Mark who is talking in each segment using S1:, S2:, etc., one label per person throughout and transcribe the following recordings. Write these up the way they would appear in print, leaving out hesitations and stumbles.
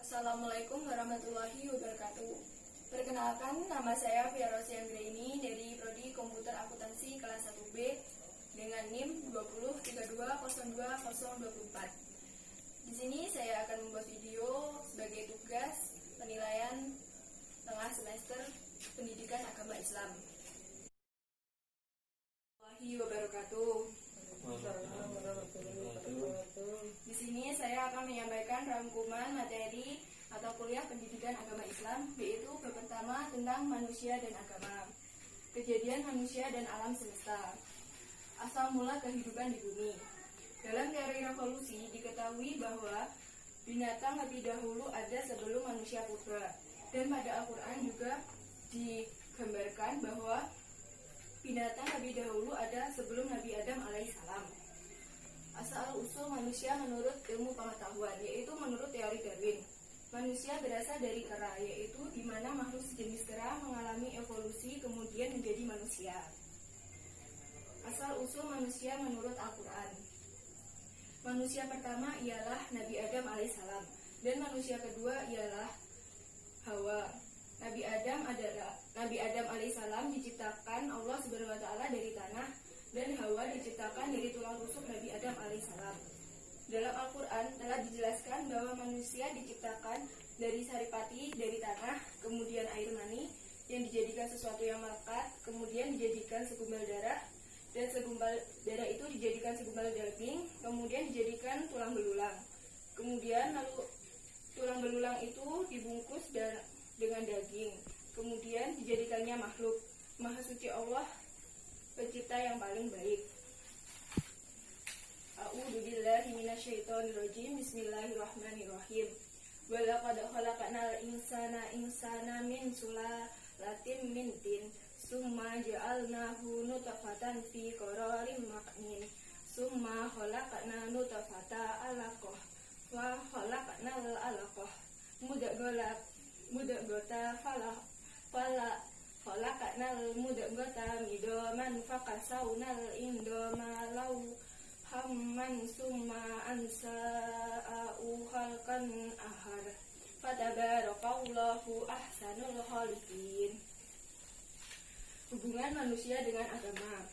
S1: Assalamualaikum warahmatullahi wabarakatuh. Perkenalkan, nama saya Fia Rosi Anggraini dari Prodi Komputer Akuntansi kelas 1B dengan NIM 203202024. Di sini saya akan membuat video sebagai tugas penilaian tengah semester Pendidikan Agama Islam. Warahmatullahi wabarakatuh. Di sini saya akan menyampaikan rangkuman materi atau kuliah pendidikan agama Islam, yaitu bab pertama tentang manusia dan agama, kejadian manusia dan alam semesta, asal mula kehidupan di bumi. Dalam teori evolusi diketahui bahwa binatang lebih dahulu ada sebelum manusia purba, dan pada Al-Quran juga digambarkan bahwa binatang lebih dahulu ada sebelum Nabi Adam alaihissalam. Asal-usul manusia menurut ilmu pengetahuan, yaitu menurut teori Darwin. Manusia berasal dari kera, yaitu di mana makhluk sejenis kera mengalami evolusi kemudian menjadi manusia. Asal-usul manusia menurut Al-Quran. Manusia pertama ialah Nabi Adam alaihissalam, dan manusia kedua ialah Hawa. Nabi Adam alaihissalam diciptakan Allah Subhanahu wa taala dari tanah, dan Hawa diciptakan dari tulang rusuk Nabi Adam alaihissalam. Dalam Al-Quran telah dijelaskan bahwa manusia diciptakan dari saripati, dari tanah, kemudian air mani yang dijadikan sesuatu yang melekat, kemudian dijadikan segumpal darah, dan segumpal darah itu dijadikan segumpal daging, kemudian dijadikan tulang belulang. Kemudian lalu tulang belulang itu dibungkus dengan daging, kemudian dijadikannya makhluk. Maha suci Allah, pencipta yang paling baik. A'udzu billahi minasyaitonir rajim. Bismillahirrahmanirrahim. Wa laqad khalaqnal insana min sulalatin min tin, summa ja'alnahu nutfatan fi qararin makin, summa khalaqna nutfata 'alaqah, wa khalaqnal 'alaqah mudghatan khalaqnal mudghata midhaman fakasawnal indama hamman summa ansa'u khalqan ahar fatabarakallahu ahsanul khaliqin. Hubungan manusia dengan agama,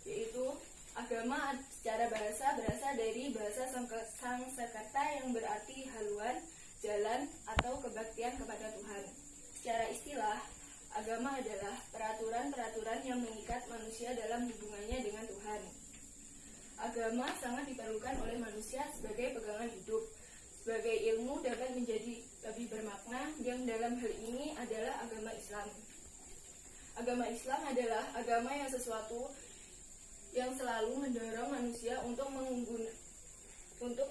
S1: yaitu agama secara bahasa berasal dari bahasa Sanskerta yang berarti haluan, jalan, atau kebaktian kepada Tuhan. Secara istilah, agama adalah peraturan-peraturan yang mengikat manusia dalam hubungannya dengan Tuhan. Agama sangat diperlukan oleh manusia sebagai pegangan hidup. Sebagai ilmu dapat menjadi lebih bermakna, yang dalam hal ini adalah agama Islam. Agama Islam adalah agama yang yang selalu mendorong manusia untuk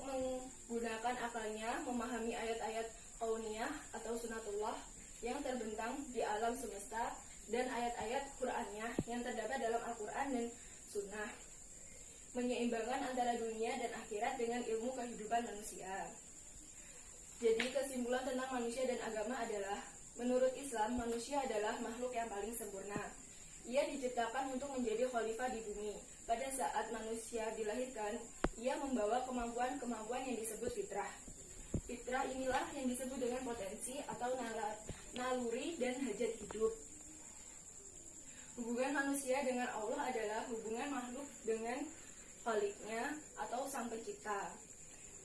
S1: menggunakan akalnya, memahami ayat-ayat kauniyah atau sunatullah yang terbentang di alam semesta, dan ayat-ayat Qur'annya yang terdapat dalam Al-Quran dan Sunnah, menyeimbangkan antara dunia dan akhirat dengan ilmu kehidupan manusia. Jadi kesimpulan tentang manusia dan agama adalah, menurut Islam, manusia adalah makhluk yang paling sempurna. Ia diciptakan untuk menjadi khalifah di bumi. Pada saat manusia dilahirkan, ia membawa kemampuan-kemampuan yang disebut fitrah. Fitrah inilah yang disebut dengan potensi atau naluri dan hajat hidup. Hubungan manusia dengan Allah adalah hubungan makhluk dengan Khaliknya atau Sang Pencipta.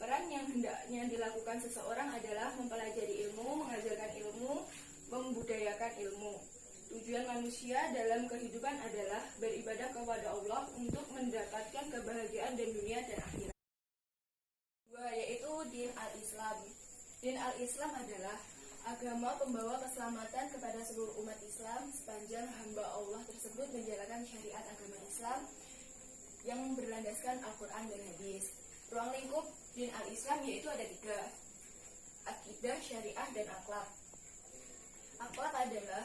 S1: Peran yang hendaknya dilakukan seseorang adalah mempelajari ilmu, mengajarkan ilmu, membudayakan ilmu. Tujuan manusia dalam kehidupan adalah beribadah kepada Allah untuk mendapatkan kebahagiaan dan dunia dan akhirat. Yaitu Din al-Islam. Din al-Islam adalah agama pembawa keselamatan kepada seluruh umat Islam sepanjang hamba Allah tersebut menjalankan syariat agama Islam yang berlandaskan Al-Quran dan Hadis. Ruang lingkup Din al-Islam yaitu ada 3: akidah, syariah, dan akhlak. Akhlak adalah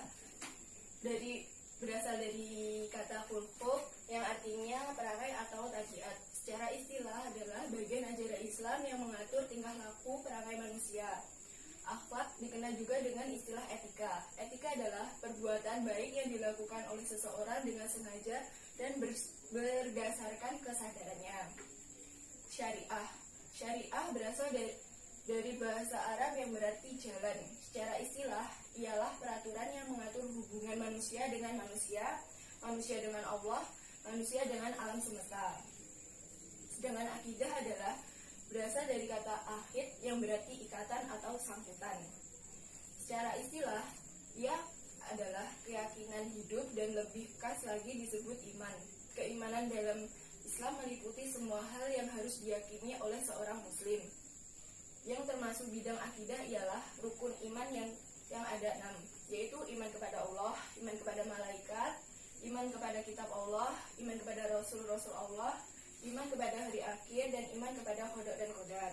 S1: berasal dari kata khulq yang artinya perangai atau tabiat. Secara istilah adalah bagian ajaran Islam yang mengatur tingkah laku perangai manusia. Akhlak dikenal juga dengan istilah etika. Etika adalah perbuatan baik yang dilakukan oleh seseorang dengan sengaja dan berdasarkan kesadarannya. Syariah berasal dari bahasa Arab yang berarti jalan. Secara istilah, ialah peraturan yang mengatur hubungan manusia dengan manusia, manusia dengan Allah, manusia dengan alam semesta. Sedangkan akidah adalah berasal dari kata ahid yang berarti ikatan atau sangkutan. Secara istilah, ia adalah keyakinan hidup dan lebih khas lagi disebut iman. Keimanan dalam Islam meliputi semua hal yang harus diyakini oleh seorang muslim. Yang termasuk bidang akidah ialah rukun iman yang ada 6, yaitu iman kepada Allah, iman kepada malaikat, iman kepada kitab Allah, iman kepada rasul-rasul Allah, iman kepada hari akhir, dan iman kepada qada dan qadar.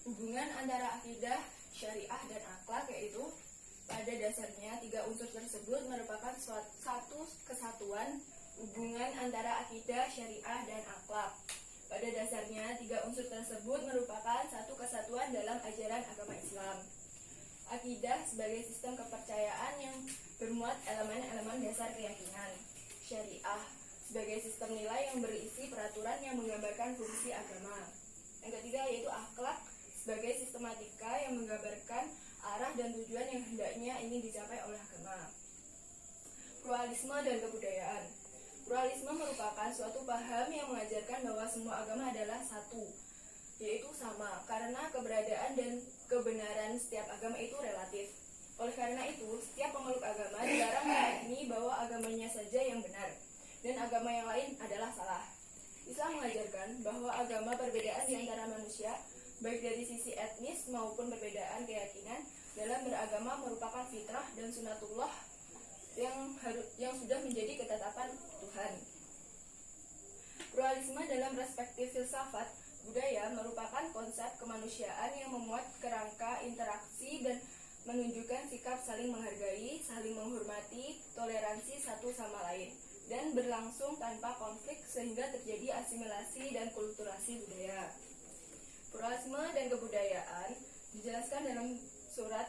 S1: Hubungan antara akidah, syariah, dan akhlak yaitu pada dasarnya 3 unsur tersebut merupakan satu kesatuan hubungan antara akidah, syariah, dan akhlak. Pada dasarnya, 3 unsur tersebut merupakan satu kesatuan dalam ajaran agama Islam. Akidah sebagai sistem kepercayaan yang bermuat elemen-elemen dasar keyakinan. Syariah sebagai sistem nilai yang berisi peraturan yang menggambarkan fungsi agama. Yang ketiga yaitu akhlak sebagai sistematika yang menggambarkan arah dan tujuan yang hendaknya ingin dicapai oleh agama. Pluralisme dan kebudayaan. Pluralisme merupakan suatu paham yang mengajarkan bahwa semua agama adalah satu, yaitu sama, karena keberadaan dan kebenaran setiap agama itu relatif. Oleh karena itu, setiap pemeluk agama dilarang meyakini bahwa agamanya saja yang benar, dan agama yang lain adalah salah. Islam mengajarkan bahwa agama perbedaan di antara manusia, baik dari sisi etnis maupun perbedaan keyakinan, dalam beragama merupakan fitrah dan sunatullah yang sudah menjadi ketetapan Tuhan. Pluralisme dalam perspektif filsafat budaya merupakan konsep kemanusiaan yang memuat kerangka interaksi dan menunjukkan sikap saling menghargai, saling menghormati, toleransi satu sama lain, dan berlangsung tanpa konflik sehingga terjadi asimilasi dan kulturasi budaya. Pluralisme dan kebudayaan dijelaskan dalam surat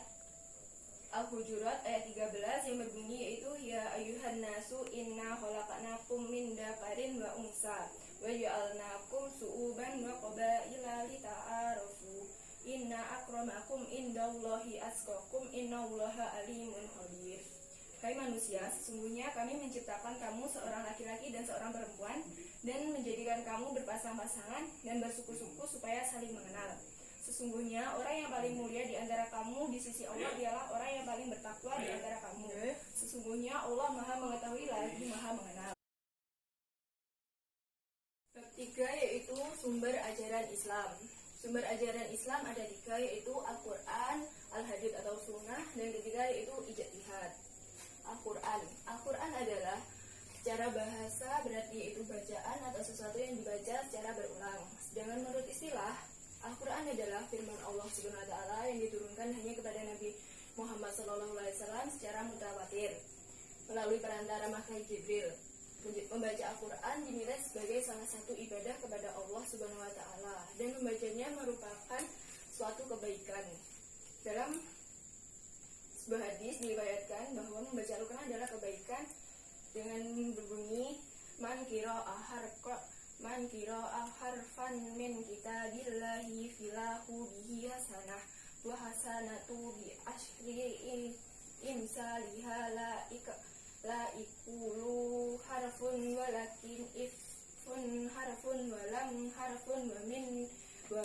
S1: Al-Hujurat ayat 13 yang berbunyi yaitu ya ayyuhan nasu inna khalaqnakum min dzakarin wa unsa wa ja'alnakum su'uban wa qabaila lita'arafu inna akramakum indallahi atqakum innallaha alimun khabir. Hai manusia, sesungguhnya kami menciptakan kamu seorang laki-laki dan seorang perempuan dan menjadikan kamu berpasang-pasangan dan bersuku-suku supaya saling mengenal. Sesungguhnya orang yang paling mulia di antara kamu di sisi Allah ialah orang yang paling bertakwa di antara kamu. Sesungguhnya Allah Maha mengetahui lagi Maha mengenal. Bab 3 yaitu sumber ajaran Islam. Sumber ajaran Islam ada 3 yaitu Al-Quran, Al-Hadits atau Sunnah, dan ketiga yaitu Ijtihad. Al-Quran. Al-Quran adalah secara bahasa berarti yaitu bacaan atau sesuatu yang dibaca secara berulang. Sedangkan menurut istilah, Al-Quran adalah firman Allah SWT yang diturunkan hanya kepada Nabi Muhammad SAW secara mutawatir melalui perantara malaikat Jibril. Membaca Al-Quran dinilai sebagai salah satu ibadah kepada Allah SWT dan membacanya merupakan suatu kebaikan. Dalam sebuah hadis diriwayatkan bahwa membaca Al-Quran adalah kebaikan dengan berbunyi man qira'a harfan min kitabillahi filahu bihi hasanah wa hasanatu bi asyri imsalihha la ikulu harfun walakin ifun harfun walam harfun wa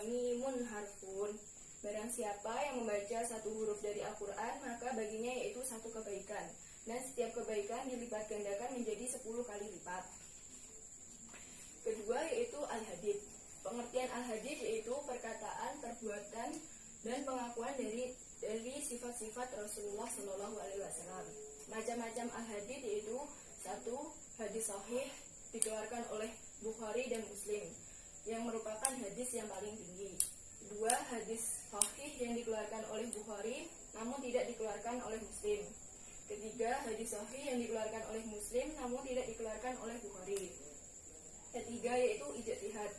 S1: mimun harfun. Barang siapa yang membaca satu huruf dari Al-Quran maka baginya yaitu satu kebaikan, dan setiap kebaikan dilipat gandakan menjadi 10 kali lipat. Kedua yaitu Al-Hadits. Pengertian Al-Hadits yaitu perkataan, perbuatan, dan pengakuan dari sifat-sifat Rasulullah SAW. Macam-macam Al-Hadits yaitu 1. Hadis sahih dikeluarkan oleh Bukhari dan Muslim yang merupakan hadis yang paling tinggi. 2. Hadis sahih yang dikeluarkan oleh Bukhari namun tidak dikeluarkan oleh Muslim. 3. Hadis sahih yang dikeluarkan oleh Muslim namun tidak dikeluarkan oleh Bukhari. Ketiga yaitu ijtihad.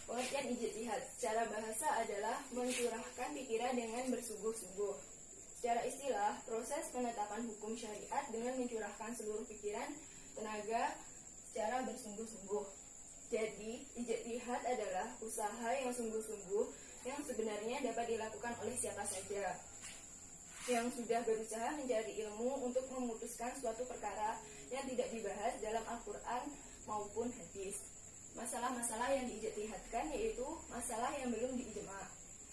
S1: Pengertian ijtihad secara bahasa adalah mencurahkan pikiran dengan bersungguh-sungguh. Secara istilah, proses penetapan hukum syariat dengan mencurahkan seluruh pikiran, tenaga secara bersungguh-sungguh. Jadi, ijtihad adalah usaha yang sungguh-sungguh yang sebenarnya dapat dilakukan oleh siapa saja yang sudah berusaha mencari ilmu untuk memutuskan suatu perkara yang tidak dibahas dalam Al-Quran maupun hadis. Masalah-masalah yang diijtihadkan yaitu masalah yang belum diijma',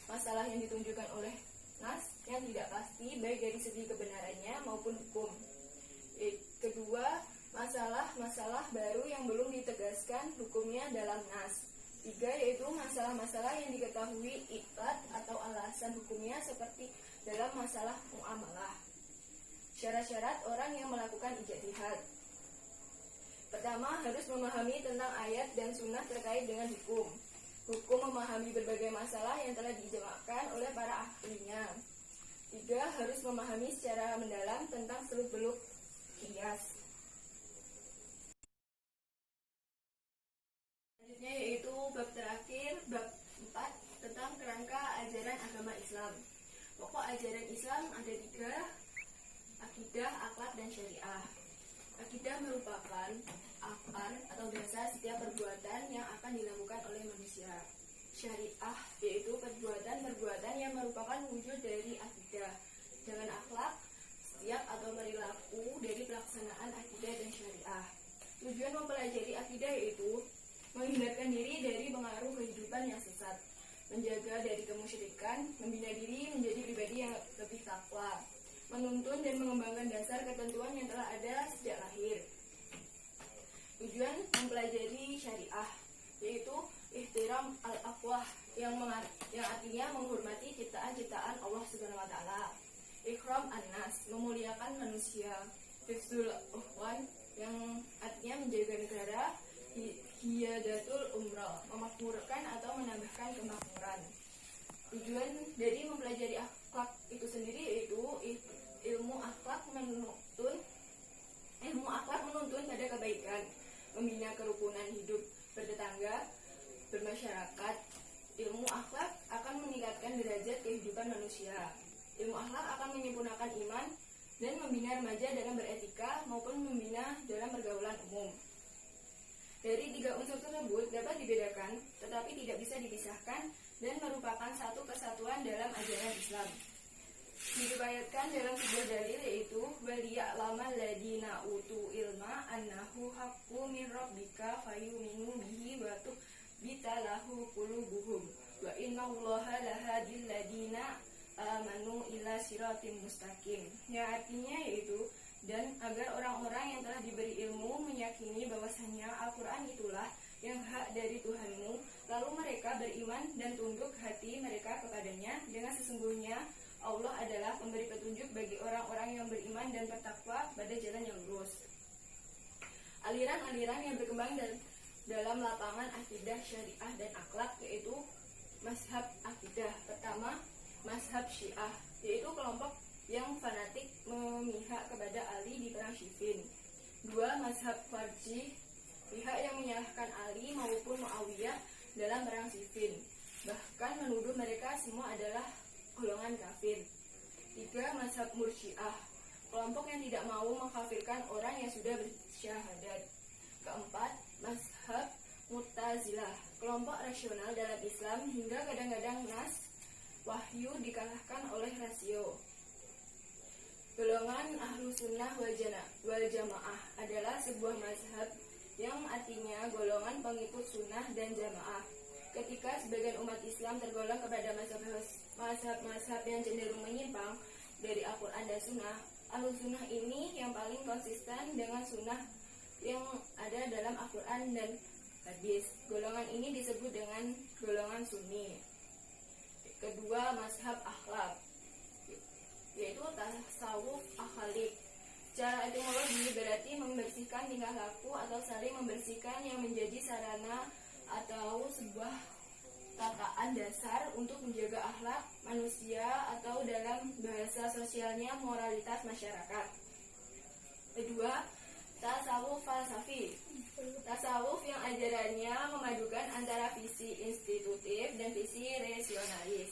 S1: masalah yang ditunjukkan oleh nas yang tidak pasti baik dari segi kebenarannya maupun hukum. Kedua, masalah-masalah baru yang belum ditegaskan hukumnya dalam nas. Tiga, yaitu masalah-masalah yang diketahui iklat atau alasan hukumnya seperti dalam masalah muamalah. Syarat-syarat orang yang melakukan ijtihad. Pertama, harus memahami tentang ayat dan sunnah terkait dengan hukum. Hukum memahami berbagai masalah yang telah diijma'kan oleh para ahlinya. Tiga, harus memahami secara mendalam tentang seluk-beluk qiyas. Selanjutnya yaitu bab terakhir, bab 4 tentang kerangka ajaran agama Islam. Pokok ajaran Islam ada 3, akidah, akhlak, dan syariah. Akidah merupakan akar atau dasar setiap perbuatan yang akan dilakukan oleh manusia. Syariah yaitu perbuatan-perbuatan yang merupakan wujud dari akidah. Dengan akhlak, setiap atau perilaku dari pelaksanaan akidah dan syariah. Tujuan mempelajari akidah yaitu menghindarkan diri dari pengaruh kehidupan yang sesat, menjaga dari kemusyrikan, membina diri menjadi pribadi yang lebih takwa, menuntun dan mengembangkan dasar ketentuan yang telah ada sejak lahir. Tujuan mempelajari syariah yaitu ihtiram al-aqwah yang artinya menghormati ciptaan-ciptaan Allah Subhanahu wa taala. Ikram an-nas, memuliakan manusia. Hifzul uhwan yang artinya menjaga negara. Hiyadatul umrah, memakmurkan atau menambahkan kemakmuran. Tujuan dari mempelajari akhlak itu sendiri yaitu ilmu akhlak menuntun pada kebaikan, membina kerukunan hidup bertetangga, bermasyarakat. Ilmu akhlak akan meningkatkan derajat kehidupan manusia. Ilmu akhlak akan menyempurnakan iman dan membina remaja dalam beretika maupun membina dalam pergaulan umum. Dari 3 unsur tersebut dapat dibedakan, tetapi tidak bisa dipisahkan dan merupakan satu kesatuan dalam ajaran Islam. Diriwayatkan dalam sebuah dalil yaitu waliya'lamal ladina utu ilma annahu haqqu min rabbika fayuminu bihi wa tukhbita lahu qulubuhum wa innallaha lahadil ladina amanu ila siratim mustaqim. Yang artinya yaitu dan agar orang-orang yang telah diberi ilmu meyakini bahwasanya Al-Quran itulah yang hak dari Tuhanmu, lalu mereka beriman dan tunduk hati mereka kepadanya dengan sesungguhnya Allah adalah pemberi petunjuk bagi orang-orang yang beriman dan bertakwa pada jalan yang lurus. Aliran-aliran yang berkembang dalam lapangan akidah, syariah, dan akhlak yaitu mazhab akidah. Pertama, mazhab Syiah, yaitu kelompok yang fanatik memihak kepada Ali di perang Siffin. 2. Mazhab Khawarij, pihak yang menyalahkan Ali maupun Muawiyah dalam perang Siffin, bahkan menuduh mereka semua adalah golongan kafir. 3. Mazhab Murji'ah, kelompok yang tidak mau mengkafirkan orang yang sudah bersyahadat. 4. Mazhab Mu'tazilah, kelompok rasional dalam Islam hingga kadang-kadang nas wahyu dikalahkan oleh rasio. Golongan Ahlu Sunnah wal Jamaah adalah sebuah mazhab yang artinya golongan pengikut sunnah dan jamaah. Ketika sebagian umat Islam tergolong kepada mazhab-mazhab yang cenderung menyimpang dari Al-Quran dan Sunnah, Ahlu Sunnah ini yang paling konsisten dengan sunnah yang ada dalam Al-Quran dan hadis. Golongan ini disebut dengan golongan Sunni. Kedua, mazhab akhlak, yaitu tasawuf akhalik. Secara etimologi berarti membersihkan tingkah laku atau saling membersihkan yang menjadi sarana atau sebuah tataan dasar untuk menjaga akhlak manusia atau dalam bahasa sosialnya moralitas masyarakat. Kedua, tasawuf falsafi. Tasawuf yang ajarannya memadukan antara visi institutif dan visi rasionalis.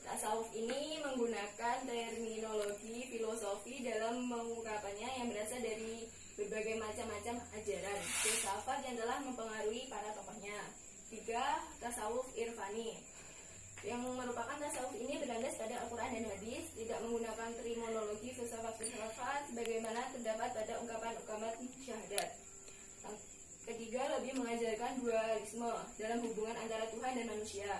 S1: Tasawuf ini menggunakan terminologi filosofi dalam mengungkapkannya yang berasal dari berbagai macam-macam ajaran filsafat yang telah mempengaruhi para tokohnya. 3. Tasawuf irfani. manusia.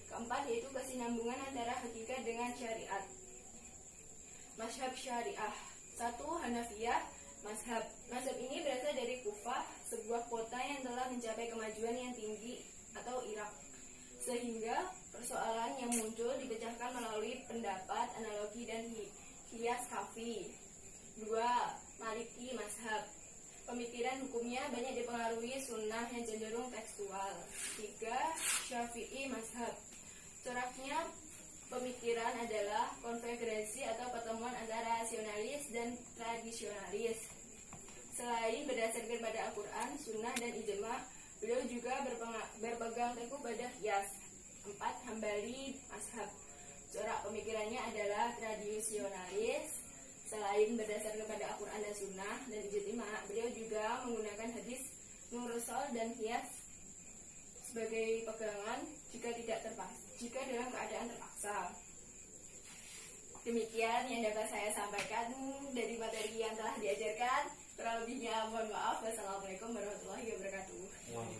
S1: Keempat yaitu kesinambungan antara hakikat dengan syariat. Mazhab syariah. 1. Hanafiyah mazhab. Mazhab ini berasal dari Kufah, sebuah kota yang telah mencapai kemajuan yang tinggi atau Irak. Sehingga persoalan yang muncul dipecahkan melalui pendapat, analogi, dan kias kafi. 2. Maliki mazhab. Pemikiran hukumnya banyak dipengaruhi sunnah yang cenderung tekstual. 3. Syafi'i mazhab. Coraknya pemikiran adalah konvergensi atau pertemuan antara rasionalis dan tradisionalis. Selain berdasarkan pada Al-Quran, sunnah, dan ijma', beliau juga berpegang teguh pada qiyas. 4. Hambali mazhab. Corak pemikirannya adalah tradisionalis. Selain berdasarkan pada Al-Quran dan sunnah dan ijma', beliau juga menggunakan hadis mursal dan qiyas sebagai pegangan jika dalam keadaan terpaksa. Demikian yang dapat saya sampaikan dari materi yang telah diajarkan. Kurang lebihnya mohon maaf.